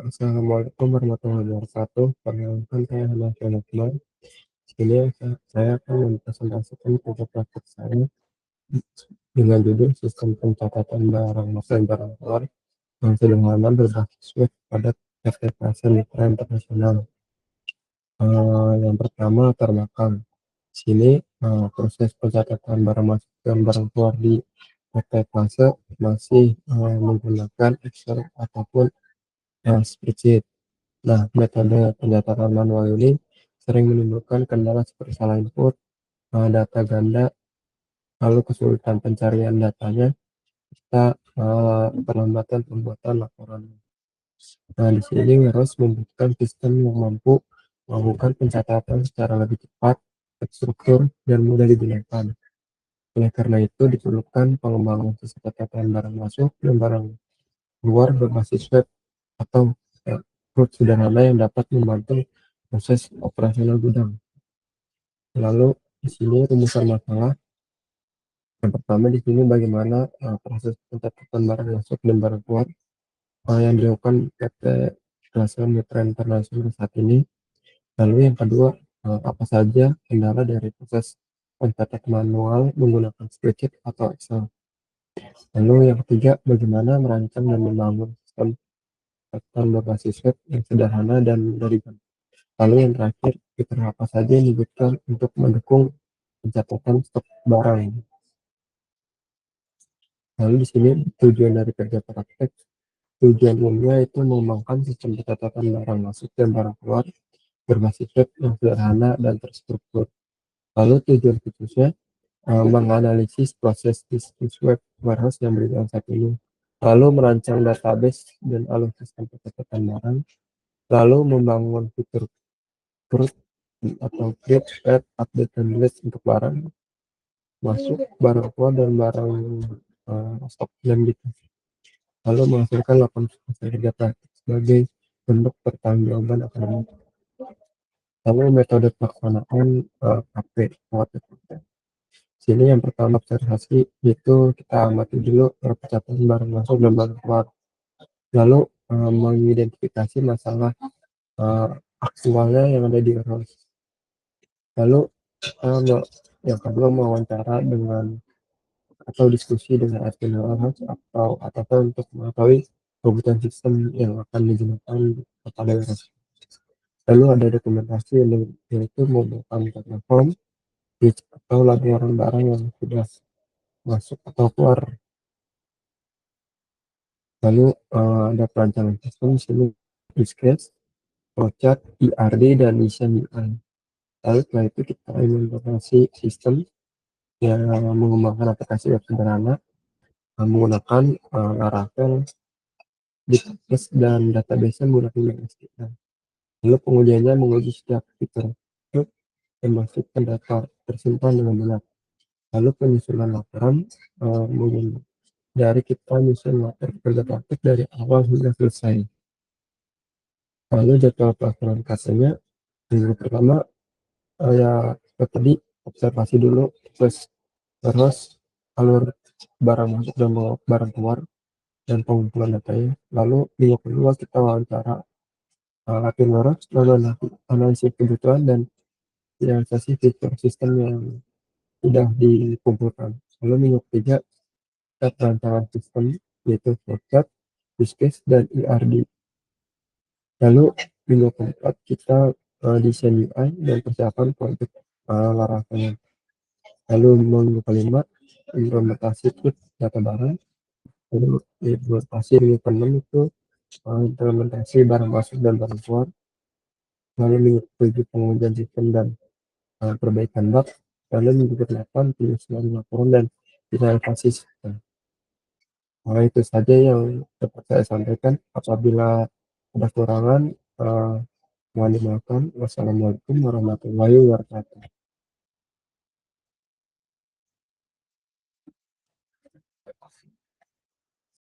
Assalamualaikum warahmatullahi wabarakatuh. Perkenalkan saya Hanafi Lukman. Sini saya akan mempresentasikan kerja praktik saya dengan judul Sistem Pencatatan Barang Masuk dan Barang Keluar yang sederhana berbasis web pada PT Pasar Mitra Internasional. Yang pertama latar belakang. Sini proses pencatatan barang masuk dan barang keluar di PT Pasar masih menggunakan Excel ataupun spreadsheet. Nah, metode pencatatan manual ini sering menimbulkan kendala seperti salah input, data ganda, lalu kesulitan pencarian datanya, serta perlambatan pembuatan laporan. Nah, di sini harus membutuhkan sistem yang mampu melakukan pencatatan secara lebih cepat, terstruktur, dan mudah digunakan. Oleh karena itu, diperlukan pengembangan sistem catatan barang masuk dan barang keluar berbasis web atau approach sederhana yang dapat membantu proses operasional gudang. Lalu di sini rumusan masalah. Yang pertama di sini bagaimana proses pencatatan barang masuk dan barang keluar yang dilakukan PT Pasar Mitra Internasional saat ini. Lalu yang kedua, apa saja kendala dari proses pencatatan manual menggunakan spreadsheet atau Excel. Lalu yang ketiga, bagaimana merancang dan membangun sistem catatan berbasis web yang sederhana dan mudah digunakan. Lalu yang terakhir, fitur apa saja yang dibutuhkan untuk mendukung pencatatan stok barang. Lalu di sini tujuan dari kerja praktek, tujuan umumnya itu mengembangkan sistem pencatatan barang masuk dan barang keluar berbasis web yang sederhana dan terstruktur. Lalu tujuan khususnya menganalisis proses bisnis web warehouse yang berjalan saat ini. Lalu merancang database dan alur sistem pencatatan barang. Lalu membangun fitur atau create, add, update, dan delete untuk barang masuk, barang keluar, dan barang stok dan gitu. Lalu menghasilkan laporan kerja praktik sebagai bentuk pertanggungjawaban akademik. Lalu metode pelaksanaan KP. Sini yang pertama observasi itu kita amati dulu pencatatan barang masuk dan barang keluar. Lalu mengidentifikasi masalah aktualnya yang ada di warehouse. Lalu yang kedua mewawancara dengan atau diskusi dengan admin warehouse atau untuk mengetahui kebutuhan sistem yang akan digunakan pada warehouse. Lalu ada dokumentasi yaitu membuat form atau laporan barang yang sudah masuk atau keluar. Lalu ada perancangan sistem di sini use case, flowchart, IRD, dan desain UI. Lalu setelah itu kita implementasi sistem yang mengembangkan aplikasi web sederhana menggunakan Laravel, database dan database menggunakan MySQL. Lalu pengujiannya menguji setiap fitur yang masukkan data tersimpan dengan benar. Lalu penyusunan laporan dari kita menyusun laporan kerja praktik dari awal hingga selesai. Lalu jadwal pelaksanaan kasanya minggu pertama ya tadi observasi dulu terus alur barang masuk dan barang keluar dan pengumpulan datanya. Lalu minggu kedua kita wawancara admin warehouse, lalu analisis kebutuhan dan realisasi fitur sistem yang sudah dikumpulkan. Lalu minggu ketiga kita perancangan sistem yaitu flowchart, use case, dan IRD. Lalu minggu keempat kita desain UI dan persiapan proyek Laravel. Lalu minggu kelima implementasi data barang. Lalu implementasi minggu keenam itu implementasi barang masuk dan barang keluar. Lalu minggu ketujuh pengujian sistem dan perbaikan bug. Lalu minggu ke-8 penyusunan laporan dan finalisasi sistem. Nah, itu saja yang dapat saya sampaikan. Apabila ada kurangan, mohon dimaafkan. Wassalamualaikum warahmatullahi wabarakatuh.